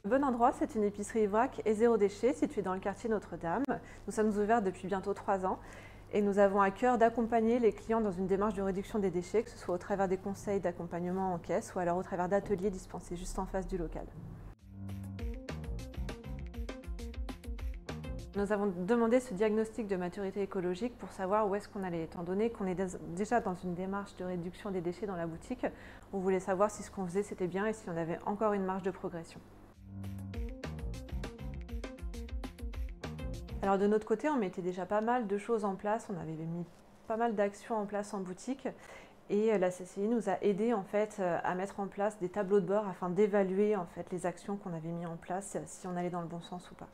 Le bon endroit, c'est une épicerie vrac et zéro déchet située dans le quartier Notre-Dame. Nous sommes ouverts depuis bientôt 3 ans et nous avons à cœur d'accompagner les clients dans une démarche de réduction des déchets, que ce soit au travers des conseils d'accompagnement en caisse ou alors au travers d'ateliers dispensés juste en face du local. Nous avons demandé ce diagnostic de maturité écologique pour savoir où est-ce qu'on allait, étant donné qu'on est déjà dans une démarche de réduction des déchets dans la boutique. On voulait savoir si ce qu'on faisait c'était bien et si on avait encore une marge de progression. Alors de notre côté, on mettait déjà pas mal de choses en place, on avait mis pas mal d'actions en place en boutique et la CCI nous a aidé en fait à mettre en place des tableaux de bord afin d'évaluer en fait les actions qu'on avait mis en place, si on allait dans le bon sens ou pas.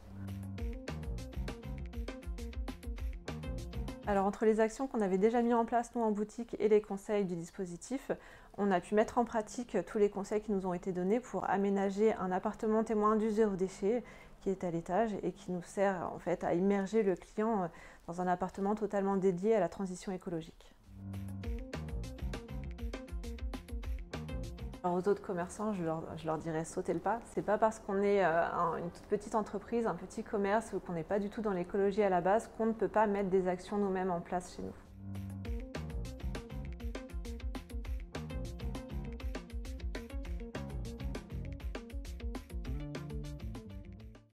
Alors entre les actions qu'on avait déjà mis en place nous en boutique et les conseils du dispositif, on a pu mettre en pratique tous les conseils qui nous ont été donnés pour aménager un appartement témoin du zéro déchet qui est à l'étage et qui nous sert en fait à immerger le client dans un appartement totalement dédié à la transition écologique. Alors aux autres commerçants, je leur dirais sauter le pas. C'est pas parce qu'on est une toute petite entreprise, un petit commerce ou qu'on n'est pas du tout dans l'écologie à la base qu'on ne peut pas mettre des actions nous-mêmes en place chez nous.